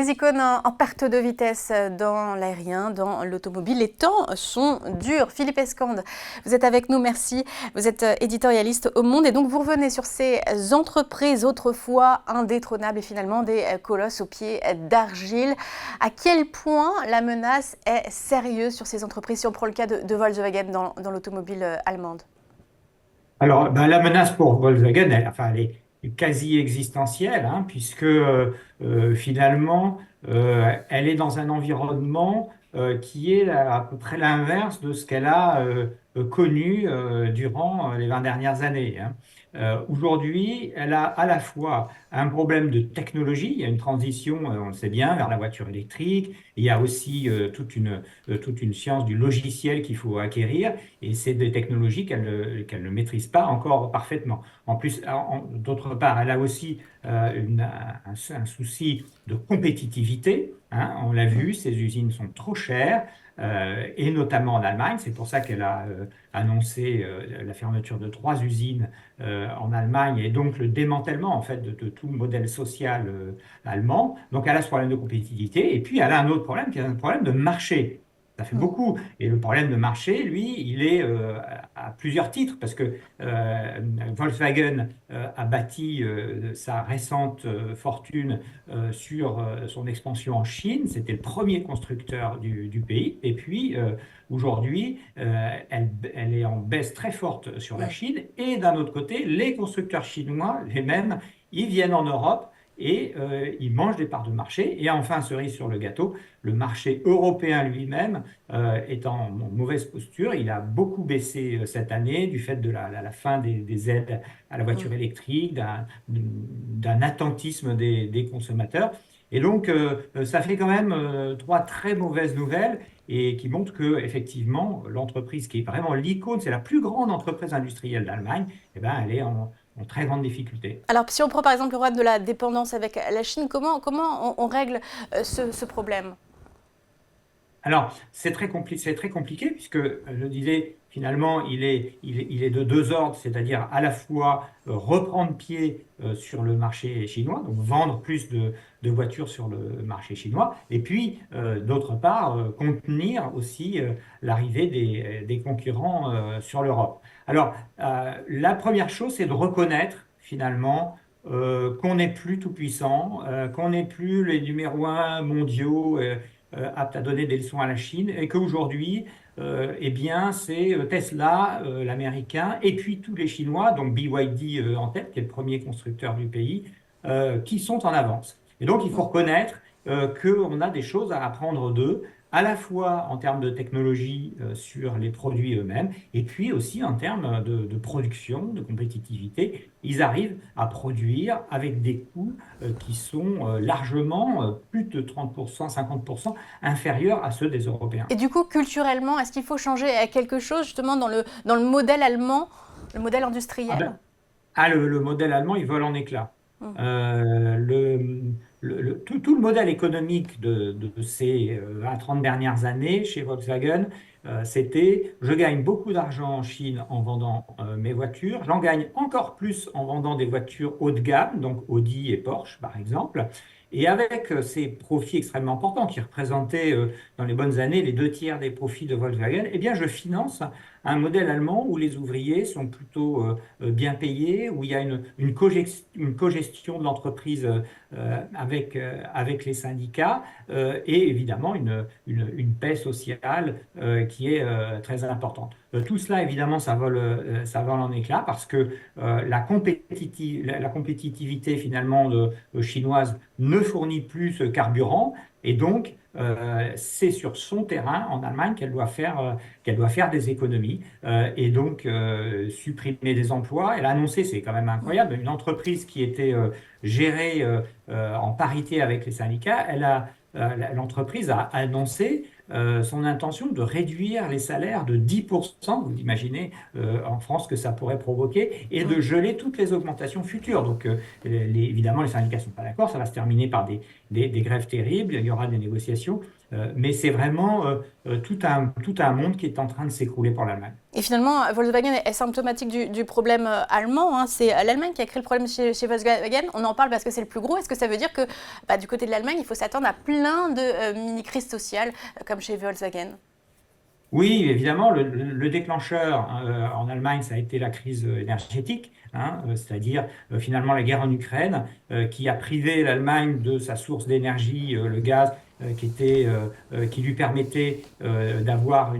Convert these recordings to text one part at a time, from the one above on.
Des icônes en perte de vitesse dans l'aérien, dans l'automobile. Les temps sont durs. Philippe Escande, vous êtes avec nous, merci. Vous êtes éditorialiste au Monde et donc vous revenez sur ces entreprises autrefois indétrônables et finalement des colosses aux pieds d'argile. À quel point la menace est sérieuse sur ces entreprises, si on prend le cas de Volkswagen dans l'automobile allemande? Alors, la menace pour Volkswagen, elle est quasi existentielle, hein, puisque finalement, elle est dans un environnement qui est à peu près l'inverse de ce qu'elle a connu durant les 20 dernières années, hein. Aujourd'hui, elle a à la fois un problème de technologie, il y a une transition, on le sait bien, vers la voiture électrique, il y a aussi toute une science du logiciel qu'il faut acquérir. Et c'est des technologies qu'elle ne maîtrise pas encore parfaitement. En plus, d'autre part, elle a aussi un souci de compétitivité, hein. On l'a vu, ses usines sont trop chères, et notamment en Allemagne. C'est pour ça qu'elle a annoncé la fermeture de 3 usines en Allemagne et donc le démantèlement en fait de tout le modèle social allemand. Donc elle a ce problème de compétitivité et puis elle a un autre problème qui est un problème de marché. Ça fait beaucoup. Et le problème de marché, lui, il est à plusieurs titres, parce que Volkswagen a bâti sa récente fortune sur son expansion en Chine. C'était le premier constructeur du pays. Et puis, aujourd'hui, elle est en baisse très forte sur la Chine. Et d'un autre côté, les constructeurs chinois, les mêmes, ils viennent en Europe et ils mangent des parts de marché. Et enfin, cerise sur le gâteau, le marché européen lui-même est en mauvaise posture. Il a beaucoup baissé cette année du fait de la fin des aides à la voiture électrique, d'un attentisme des consommateurs. Et donc, ça fait quand même 3 très mauvaises nouvelles et qui montrent que, effectivement, l'entreprise qui est vraiment l'icône, c'est la plus grande entreprise industrielle d'Allemagne, eh ben, elle est en très grande difficulté. Alors, si on prend par exemple le problème de la dépendance avec la Chine, comment on règle ce problème? Alors, c'est très compliqué puisque, je disais, finalement, il est de deux ordres, c'est-à-dire à la fois reprendre pied sur le marché chinois, donc vendre plus de voitures sur le marché chinois, et puis, d'autre part, contenir aussi l'arrivée des concurrents sur l'Europe. Alors, la première chose, c'est de reconnaître finalement qu'on n'est plus tout puissant, qu'on n'est plus les numéros un mondiaux. Apte à donner des leçons à la Chine et qu'aujourd'hui, eh bien, c'est Tesla, l'américain, et puis tous les Chinois, donc BYD en tête, qui est le premier constructeur du pays, qui sont en avance. Et donc, il faut reconnaître qu'on a des choses à apprendre d'eux, à la fois en termes de technologie sur les produits eux-mêmes, et puis aussi en termes de production, de compétitivité. Ils arrivent à produire avec des coûts qui sont largement, plus de 30%, 50% inférieurs à ceux des Européens. Et du coup, culturellement, est-ce qu'il faut changer quelque chose justement dans le modèle allemand, le modèle Ah industriel? ben, le modèle allemand, il vole en éclats. Tout le modèle économique de ces 20-30 dernières années chez Volkswagen, c'était je gagne beaucoup d'argent en Chine en vendant mes voitures, j'en gagne encore plus en vendant des voitures haut de gamme, donc Audi et Porsche par exemple. Et avec ces profits extrêmement importants qui représentaient dans les bonnes années les 2 tiers des profits de Volkswagen, eh bien je finance un modèle allemand où les ouvriers sont plutôt bien payés, où il y a une cogestion de l'entreprise avec les syndicats et évidemment une paix sociale qui est très importante. Tout cela, évidemment, ça vole en éclats parce que la compétitivité finalement chinoise ne fournit plus ce carburant et donc c'est sur son terrain en Allemagne qu'elle doit faire des économies et donc supprimer des emplois. Elle a annoncé, c'est quand même incroyable, une entreprise qui était gérée en parité avec les syndicats. L'entreprise a annoncé son intention de réduire les salaires de 10%, vous imaginez en France que ça pourrait provoquer, et de geler toutes les augmentations futures. Donc évidemment, les syndicats ne sont pas d'accord, ça va se terminer par des grèves terribles, il y aura des négociations. Mais c'est vraiment tout un monde qui est en train de s'écrouler pour l'Allemagne. Et finalement, Volkswagen est symptomatique du problème allemand, hein. C'est l'Allemagne qui a créé le problème chez Volkswagen. On en parle parce que c'est le plus gros. Est-ce que ça veut dire que du côté de l'Allemagne, il faut s'attendre à plein de mini-crises sociales comme chez Volkswagen? Oui, évidemment, le déclencheur en Allemagne, ça a été la crise énergétique, hein, c'est-à-dire finalement la guerre en Ukraine, qui a privé l'Allemagne de sa source d'énergie, le gaz, qui lui permettait d'avoir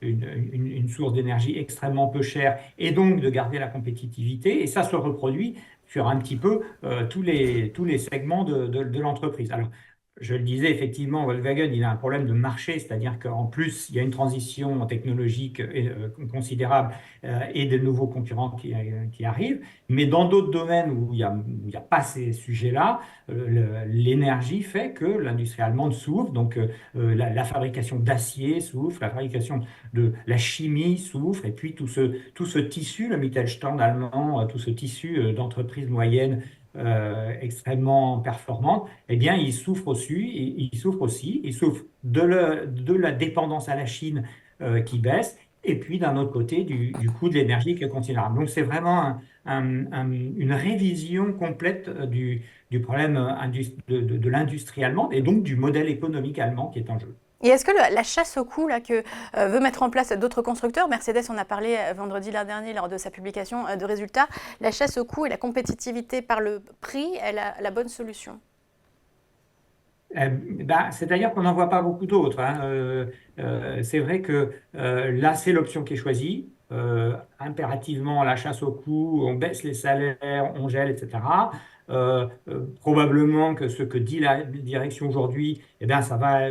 une source d'énergie extrêmement peu chère et donc de garder la compétitivité. Et ça se reproduit sur un petit peu tous les segments de l'entreprise. Alors, je le disais, effectivement, Volkswagen, il a un problème de marché, c'est-à-dire qu'en plus, il y a une transition technologique considérable et de nouveaux concurrents qui arrivent. Mais dans d'autres domaines où il y a pas ces sujets-là, l'énergie fait que l'industrie allemande souffre. Donc, la fabrication d'acier souffre, la fabrication de la chimie souffre, et puis tout ce tissu, le Mittelstand allemand, tout ce tissu d'entreprises moyennes extrêmement performantes, eh bien, il souffre de la dépendance à la Chine qui baisse, et puis d'un autre côté du coût de l'énergie qui est considérable. Donc c'est vraiment une révision complète du problème de l'industrie allemande et donc du modèle économique allemand qui est en jeu. Et est-ce que la chasse au coût là, que veut mettre en place d'autres constructeurs, Mercedes, on a parlé vendredi dernier lors de sa publication de résultats, la chasse au coût et la compétitivité par le prix est la bonne solution? C'est-à-dire qu'on n'en voit pas beaucoup d'autres, hein. C'est vrai que là, c'est l'option qui est choisie. Impérativement, la chasse au coût, on baisse les salaires, on gèle, etc. Probablement que ce que dit la direction aujourd'hui, eh bien, ça va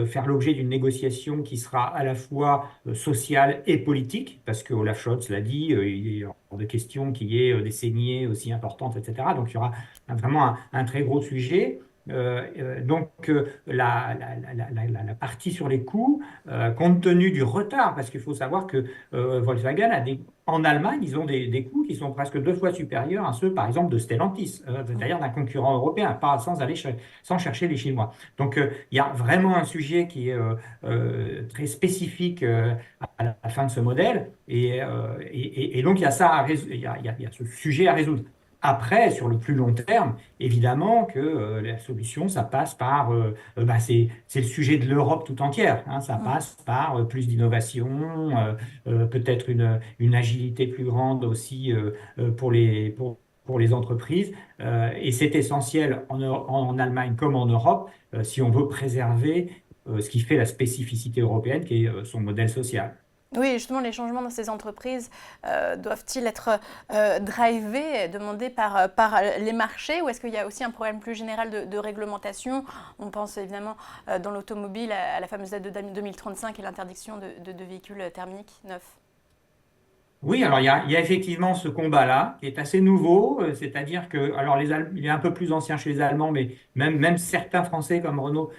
faire l'objet d'une négociation qui sera à la fois sociale et politique, parce que Olaf Scholz l'a dit, il est hors de question qu'il y ait des saignées aussi importantes, etc. Donc, il y aura vraiment un très gros sujet. La partie sur les coûts, compte tenu du retard, parce qu'il faut savoir que Volkswagen en Allemagne, ils ont des coûts qui sont presque 2 fois supérieurs à ceux, par exemple, de Stellantis, c'est-à-dire d'un concurrent européen, pas sans chercher les Chinois. Donc, il y a vraiment un sujet qui est très spécifique à la fin de ce modèle, et donc il y a ça il y a ce sujet à résoudre. Après, sur le plus long terme, évidemment que la solution, ça passe par, c'est le sujet de l'Europe tout entière, hein, ça passe par plus d'innovation, peut-être une agilité plus grande aussi pour les entreprises. Et c'est essentiel en Allemagne comme en Europe, si on veut préserver ce qui fait la spécificité européenne, qui est son modèle social. Oui, justement, les changements dans ces entreprises doivent-ils être drivés, demandés par les marchés, ou est-ce qu'il y a aussi un problème plus général de réglementation? On pense évidemment dans l'automobile à la fameuse date de 2035 et l'interdiction de véhicules thermiques neufs. Oui, alors il y a effectivement ce combat-là qui est assez nouveau, c'est-à-dire que, alors il est un peu plus ancien chez les Allemands, mais même certains Français comme Renault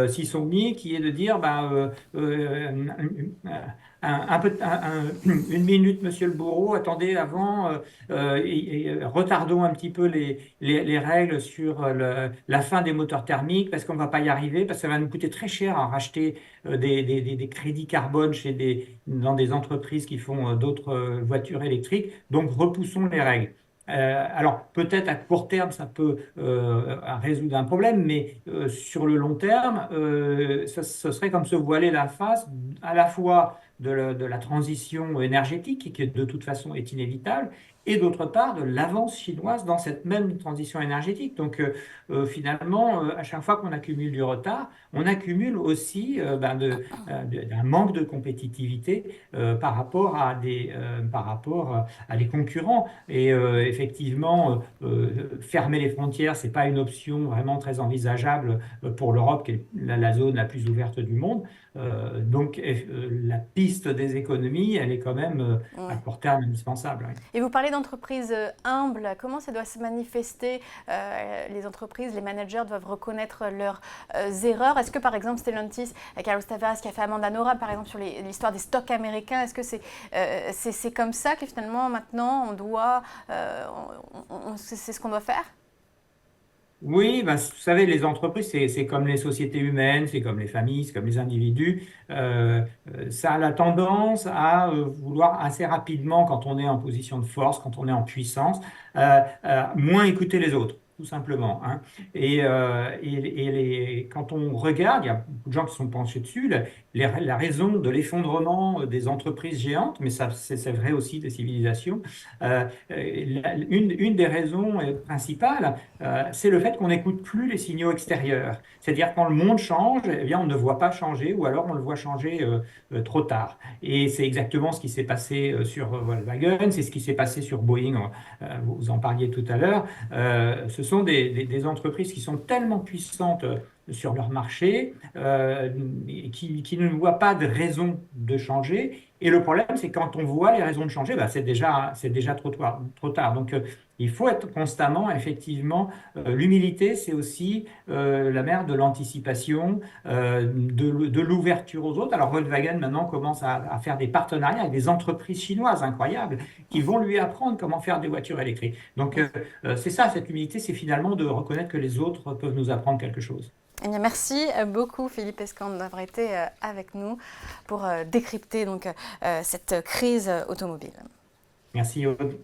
s'y sont mis, qui est de dire, une minute, Monsieur le Bourreau, attendez, avant, retardons un petit peu les règles sur la fin des moteurs thermiques, parce qu'on ne va pas y arriver, parce que ça va nous coûter très cher à racheter des crédits carbone dans des entreprises qui font d'autres voitures électriques. Donc, repoussons les règles. Alors, peut-être à court terme, ça peut résoudre un problème, mais sur le long terme, ce serait comme se voiler la face à la fois de la transition énergétique, qui de toute façon est inévitable, et d'autre part de l'avance chinoise dans cette même transition énergétique. Donc, finalement, à chaque fois qu'on accumule du retard, on accumule aussi un manque de compétitivité par rapport à des concurrents. Et effectivement, fermer les frontières, c'est pas une option vraiment très envisageable pour l'Europe, qui est la zone la plus ouverte du monde. Donc, la piste des économies, elle est quand même à Ouais. court terme indispensable. Oui. Et vous parlez d'entreprises humbles, comment ça doit se manifester? Les entreprises, les managers doivent reconnaître leurs erreurs. Est-ce que par exemple Stellantis, Carlos Tavares qui a fait Amanda Nora par exemple sur l'histoire des stocks américains, est-ce que c'est comme ça que finalement maintenant on doit, c'est ce qu'on doit faire? Oui, ben, vous savez, les entreprises, c'est comme les sociétés humaines, c'est comme les familles, c'est comme les individus. Ça a la tendance à vouloir assez rapidement, quand on est en position de force, quand on est en puissance, moins écouter les autres, tout simplement, hein. Quand on regarde, il y a beaucoup de gens qui sont penchés dessus, la raison de l'effondrement des entreprises géantes, mais ça, c'est vrai aussi des civilisations, une des raisons principales, c'est le fait qu'on n'écoute plus les signaux extérieurs. C'est-à-dire quand le monde change, eh bien, on ne voit pas changer ou alors on le voit changer trop tard. Et c'est exactement ce qui s'est passé sur Volkswagen, c'est ce qui s'est passé sur Boeing, vous en parliez tout à l'heure. Ce sont des entreprises qui sont tellement puissantes sur leur marché, qui ne voient pas de raison de changer. Et le problème, c'est quand on voit les raisons de changer, bah, c'est déjà trop tard. Donc, il faut être constamment, effectivement, l'humilité, c'est aussi la mère de l'anticipation, de l'ouverture aux autres. Alors Volkswagen maintenant commence à faire des partenariats avec des entreprises chinoises incroyables qui vont lui apprendre comment faire des voitures électriques. Donc c'est ça, cette humilité, c'est finalement de reconnaître que les autres peuvent nous apprendre quelque chose. Eh bien, merci beaucoup Philippe Escande d'avoir été avec nous pour décrypter donc, cette crise automobile. Merci Aude.